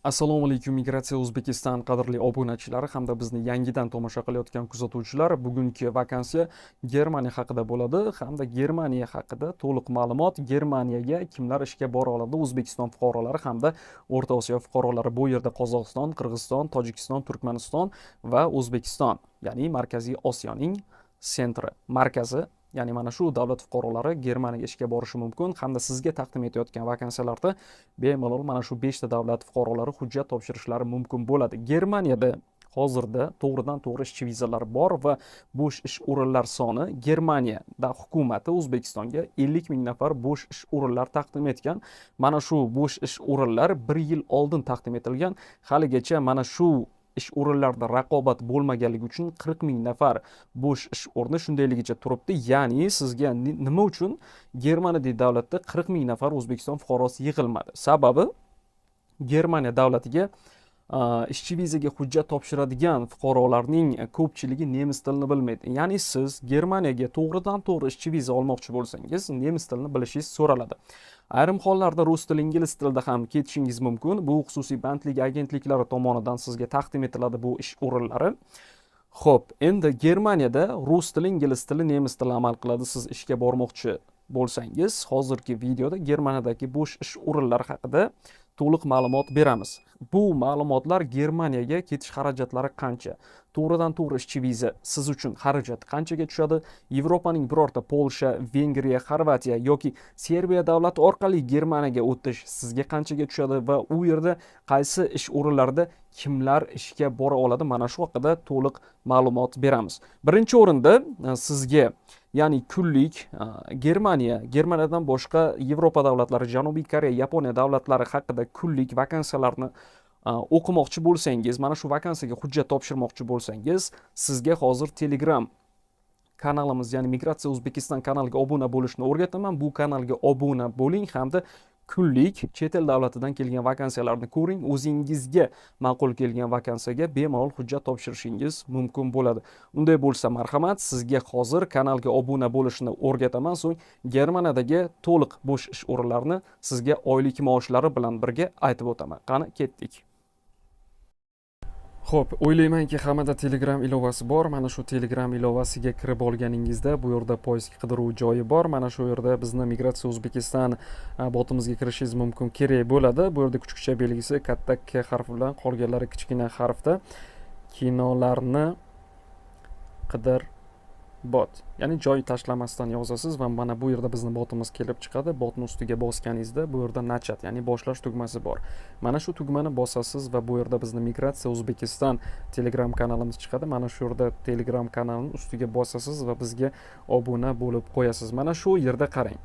Assalomu alaykum Migratsiya O'zbekiston qadrli obunachilari hamda bizni yangidan tomosha qilayotgan kuzatuvchilar. Bugungi vakansiya Germaniya haqida bo'ladi hamda Germaniya haqida to'liq ma'lumot, Germaniyaga kimlar ishga bora oladi, O'zbekiston fuqarolari hamda O'rta Osiyo fuqarolari. Bu yerda Qozog'iston, Qirg'iziston, Tojikiston, Turkmaniston va O'zbekiston, ya'ni Markaziy Osiyoning sentri, markazi. Ya'ni mana shu davlat fuqarolari Germaniyaga ishga borishi mumkin hamda sizga taqdim etayotgan vakansiyalarda bemalol mana shu 5 ta davlat fuqarolari hujjat topshirishlari mumkin bo'ladi. Germaniyada hozirda to'g'ridan to'g'ri ishchi vizalari bor va bo'sh ish o'rinlar soni Germaniyada hukumati O'zbekistonga 50 ming nafar bo'sh ish o'rinlar taqdim etgan. Mana shu bo'sh ish o'rinlar 1 yil oldin taqdim etilgan. Haligacha mana shu ish o'rinlarida raqobat bo'lmaganligi uchun 40 ming nafar bo'sh ish o'rni shundayligicha turibdi. Ya'ni sizga nima uchun Germaniya davlatda 40 ming nafar O'zbekiston fuqarosi yig'ilmadi? Sababi Germaniya davlatiga ishchi vizaga hujjat topshiradigan fuqarolarning ko'pchiligi nemis tilini bilmaydi. Ya'ni siz Germaniyaga to'g'ridan to'g'ri ishchi viza olmoqchi bo'lsangiz, nemis tilini bilishingiz so'raladi. Ayrim hollarda rus tili, ingliz tilida ham ketishingiz mumkin. Bu xususiy bandlik agentliklari tomonidan sizga taqdim etiladi bu ish o'rinlari. Xo'p, endi Germaniyada rus tili, ingliz tili, nemis tili amal qiladi. Siz ishga bormoqchi bo'lsangiz, hozirgi videoda Germaniyadagi bo'sh ish o'rinlari haqida to'liq ma'lumot beramiz. Bu ma'lumotlar Germaniyaga ketish xarajatlari qancha? To'g'ridan to'g'ri ishchi viza siz uchun xarajat qanchaga tushadi? Yevropaning birorta Polsha, Vengriya, Xorvatiya yoki Serbiya davlati orqali Germaniyaga o'tish sizga qanchaga tushadi va u yerda qaysi ish o'rinlarida kimlar ishga bora oladi? Mana shu haqida to'liq ma'lumot beramiz. Birinchi o'rinda sizga ya'ni kunlik Germaniyadan boshqa Yevropa davlatlari, Janubiy Koreya, Yaponiya davlatlari haqida kunlik vakansiyalarni o'qimoqchi bo'lsangiz, mana shu vakansiyaga hujjat topshirmoqchi bo'lsangiz, sizga hozir Telegram kanalimiz, ya'ni Migratsiya O'zbekiston kanaliga obuna bo'lishni o'rgataman. Bu kanalga obuna bo'ling hamda kunlik chet el davlatidan kelgan vakansiyalarni ko'ring. O'zingizga ma'qul kelgan vakansiyaga bemalol hujjat topshirishingiz mumkin bo'ladi. Unday bo'lsa, marhamat, sizga hozir kanalga obuna bo'lishni o'rgataman. So'ng Germaniyadagi to'liq bo'sh ish o'rinlarini sizga oylik maoshlari bilan birga aytib o'taman. Qani, ketdik. Xo'p, o'ylaymanki hammada Telegram ilovasi bor. Mana shu Telegram ilovasiga kirib olganingizda bu yerda poyezd qidiruv joyi bor. Mana shu yerda bizni Migratsiya O'zbekiston botimizga kirishingiz mumkin kerak bo'ladi. Bu yerda kuchukcha belgisi katta K harfi bilan, qolganlari kichkina harfda kinolarni qidir bot. Ya'ni joy tashlamasdan yozasiz va mana bu yerda bizni botimiz kelib chiqadi. Botni ustiga bosganingizda bu yerda nachat, ya'ni boshlash tugmasi bor. Mana shu tugmani bosasiz va bu yerda bizni Migratsiya O'zbekiston Telegram kanalimiz chiqadi. Mana shu yerda Telegram kanalining ustiga bosasiz va bizga obuna bo'lib qo'yasiz. Mana shu yerda qarang.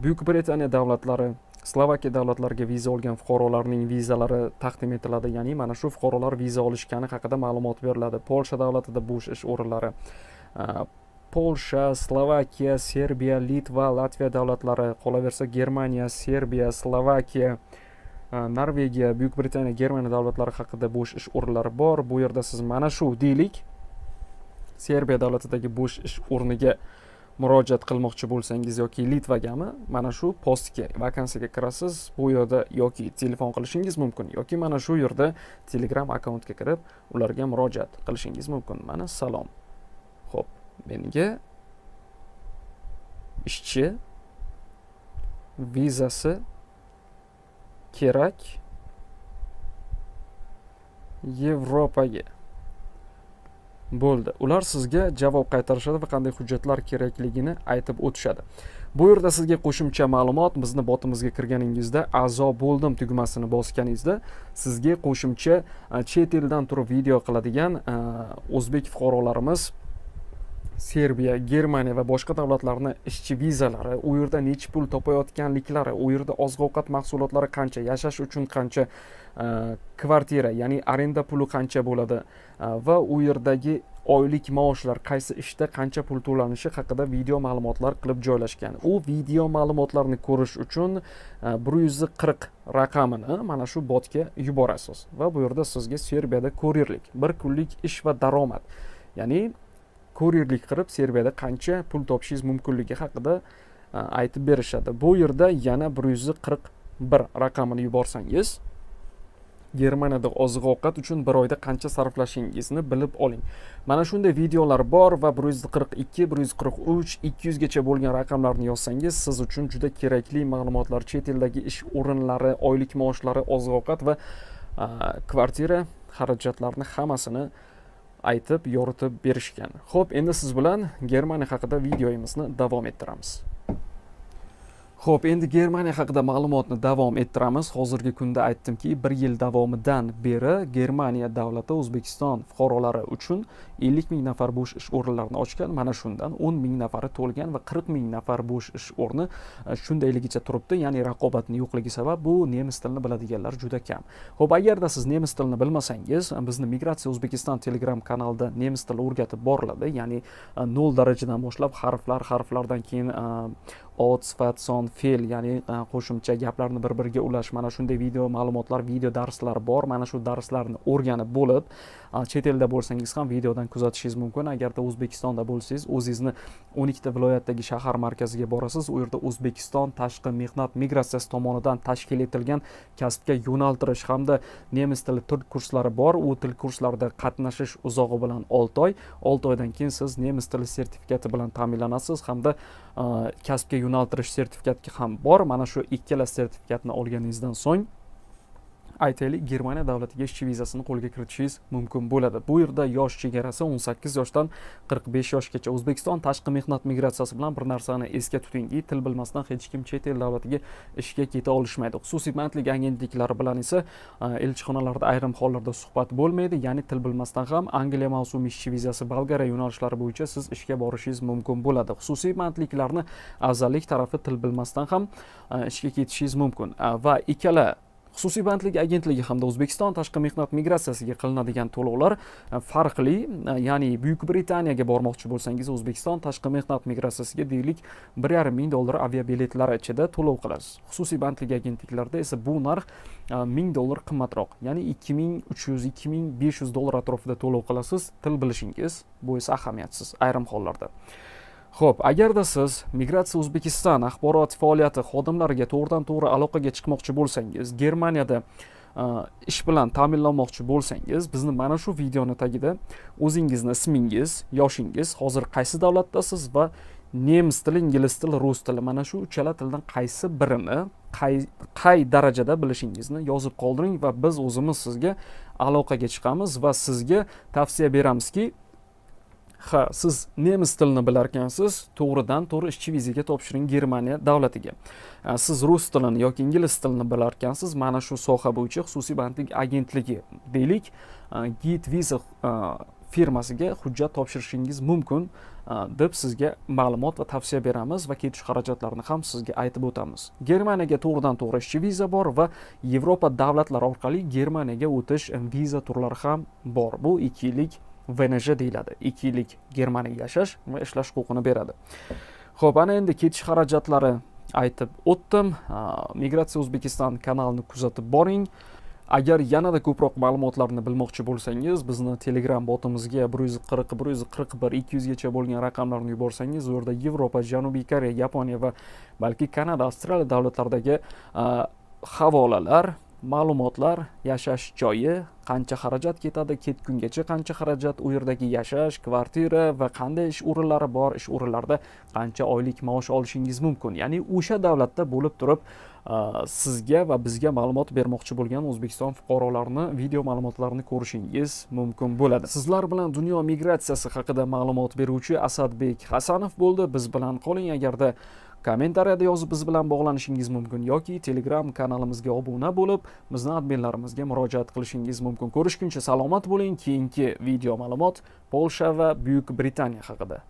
Buyuk Britaniya davlatlari, Slovakiya davlatlariga viza olgan fuqarolarning vizalari taqdim etiladi. Ya'ni mana shu fuqarolar viza olishgani haqida ma'lumot beriladi. Polsha davlatida bo'sh ish o'rinlari, Polsha, Slovakiya, Serbiya, Litva, Latviya davlatlari, qolaversa Germaniya, Serbiya, Slovakiya, Norvegiya, Buyuk Britaniya, Germaniya davlatlari haqida bo'sh ish o'rinlari bor. Bu yerda siz mana shu deylik Serbiya davlatidagi bo'sh ish o'rniga murojaat qilmoqchi bo'lsangiz yoki Litvagami, mana shu postga, vakansiyaga kirasiz. Bu yerda yoki telefon qilishingiz mumkin yoki mana shu yerda Telegram akkauntga kirib ularga murojaat qilishingiz mumkin. Mana salom. Xo'p, menga ishchi vizasi kerak Yevropaga. Bo'ldi. Ular sizga javob qaytarishadi va qanday hujjatlar kerakligini aytib o'tishadi. Bu yerda sizga qo'shimcha ma'lumot, bizni botimizga kirganingizda a'zo bo'ldim tugmasini bosganingizda sizga qo'shimcha chet eldan turib video qiladigan o'zbek fuqarolarimiz Serbiya, Germaniya va boshqa davlatlarning ishchi vizalari, u yerda necha pul topayotganliklari, u yerda oziq-ovqat mahsulotlari qancha, yashash uchun qancha, kvartira, ya'ni arenda puli qancha bo'ladi va u yerdagi oylik maoshlar, qaysi ishda qancha pul to'lanishi haqida video ma'lumotlar qilib joylashgan. U video ma'lumotlarni ko'rish uchun 140 raqamini mana shu botga yuborasiz va bu yerda sizga Serbiyada kuryerlik, bir kunlik ish va daromad, ya'ni kuryerlik qilib Serbiyada qancha pul topishingiz mumkinligi haqida aytib berishadi. Bu yerda yana 141 raqamini yuborsangiz Germaniyada oziq-ovqat uchun bir oyda qancha sarflashingizni bilib oling. Mana shunday videolar bor va 142, 143, 200 gacha bo'lgan raqamlarni yozsangiz, siz uchun juda kerakli ma'lumotlar, chet eldagi ish o'rinlari, oylik maoshlari, oziq-ovqat va kvartira xarajatlarini hammasini aytib, yoritib berishgan. Xo'p, endi siz bilan Germaniya haqida videomizni davom ettiramiz. Xo'p, endi Germaniya haqida ma'lumotni davom ettiramiz. Hozirgi kunda aytdimki, 1 yil davomidan beri Germaniya davlati O'zbekiston fuqarolari uchun 50 ming nafar bo'sh ish o'rinlarini ochgan. Mana shundan 10 ming nafari to'lgan va 40 ming nafar bo'sh ish o'rni shundayligicha turibdi. Ya'ni raqobatning yo'qligi sabab bu nemis tilini biladiganlar juda kam. Xo'p, agarda siz nemis tilini bilmasangiz, bizni Migratsiya O'zbekiston Telegram kanalida nemis tili o'rgatib boriladi. Ya'ni 0 darajadan boshlab harflardan keyin ot, sifat, son, fe'l, ya'ni qo'shimcha gaplarni bir-biriga ulash, mana shunday video ma'lumotlar, video darslar bor. Mana shu darslarni o'rganib bo'lib, chet elda bo'lsangiz ham videodan kuzatishingiz mumkin. Agarda O'zbekistonda bo'lsangiz, o'zingizni 12 ta viloyatdagi shahar markaziga borasiz. U yerda O'zbekiston tashqi mehnat migratsiyasi tomonidan tashkil etilgan kasbga yo'naltirish hamda nemis tili til kurslari bor. U til kurslarida qatnashish uzog'i bilan 6 oy. 6 oydan keyin siz nemis tili sertifikati bilan ta'minlanasiz hamda kasbga yo'naltirish sertifikati ham bor. Mana shu ikkala sertifikatni olganingizdan so'ng aytaylik, Germaniya davlatiga ishchi vizasini qo'lga kiritishingiz mumkin bo'ladi. Bu yerda yosh chegarasi 18 yoshdan 45 yoshgacha. O'zbekiston tashqi mehnat migratsiyasi bilan bir narsani esga tutingki, til bilmasdan hech kim chet el davlatiga ishga keta olishmaydi. Xususiy bandlik agentliklari bilan esa elchixonalarda ayrim hollarda suhbat bo'lmaydi. Ya'ni til bilmasdan ham Angliya mavsumiy ishchi vizasi, Bolgariya yo'nalishlari bo'yicha siz ishga borishingiz mumkin bo'ladi. Xususiy bandliklarni afzallik tarafi til bilmasdan ham ishga ketishingiz mumkin. Va ikkala xususiy bandlik agentligi hamda O'zbekiston tashqi mehnat migratsiyasiga qilinadigan to'lovlar farqli. Ya'ni Buyuk Britaniyaga bormoqchi bo'lsangiz, O'zbekiston tashqi mehnat migratsiyasiga deylik $1,5 ming aviabiletlar ichida to'lov qilasiz. Xususiy bandlik agentliklarida esa bu narx $1000 qimmatroq. Ya'ni $2500 atrofida to'lov qilasiz. Til bilishingiz bu esa ahamiyatsiz ayrim hollarda. Xo'p, agarda siz Migratsiya O'zbekiston axborot faoliyati xodimlariga to'g'ridan-to'g'ri aloqaga chiqmoqchi bo'lsangiz, Germaniyada ish bilan ta'minlanmoqchi bo'lsangiz, bizni mana shu videoni tagida o'zingizni ismingiz, yoshingiz, hozir qaysi davlatdasiz va nemis tili, ingliz tili, rus tili, mana shu uchala tildan qaysi birini qay darajada bilishingizni yozib qoldiring va biz o'zimiz sizga aloqaga chiqamiz va sizga tavsiya beramizki, siz nemis tilini bilar ekansiz, to'g'ridan-to'g'ri ishchi vizaga topshiring Germaniya davlatiga. Siz rus tilini yoki ingliz tilini bilar ekansiz, mana shu soha bo'yicha xususiy bandlik agentligi deylik, Git Visa firmasiga hujjat topshirishingiz mumkin deb sizga ma'lumot va tavsiya beramiz va ketish xarajatlarini ham sizga aytib o'tamiz. Germaniyaga to'g'ridan-to'g'ri ishchi viza bor va Yevropa davlatlari orqali Germaniyaga o'tish viza turlari ham bor. Bu 2 yillik VNJ deyiladi. 2 yillik Germaniyaga yashash va ishlash huquqini beradi. Xo'p, ana endi ketish xarajatlari aytib o'tdim. Migratsiya O'zbekiston kanalini kuzatib boring. Agar yanada ko'proq ma'lumotlarni bilmoqchi bo'lsangiz, bizni Telegram botimizga 140, 141, 200 gacha bo'lgan raqamlarni yuborsangiz, u yerda Yevropa, Janubiy Koreya, Yaponiya va balki Kanada, Avstraliya davlatlaridagi havolalar, ma'lumotlar, yashash joyi, qancha xarajat ketadi, ketgungacha qancha xarajat, u yerdagi yashash, kvartira va qanday ish o'rinlari bor, ish o'rinlarida qancha oylik maosh olishingiz mumkin. Ya'ni o'sha davlatda bo'lib turib sizga va bizga ma'lumot bermoqchi bo'lgan O'zbekiston fuqarolarini video ma'lumotlarini ko'rishingiz mumkin bo'ladi. Sizlar bilan dunyo migratsiyasi haqida ma'lumot beruvchi Asadbek Hasanov bo'ldi. Biz bilan qoling. Agarda kommentariyada yozib biz bilan bog'lanishingiz mumkin yoki Telegram kanalimizga obuna bo'lib, bizni adminlarimizga murojaat qilishingiz mumkin. Ko'rishguncha salomat bo'ling. Keyingi video ma'lumot Polsha va Buyuk Britaniya haqida.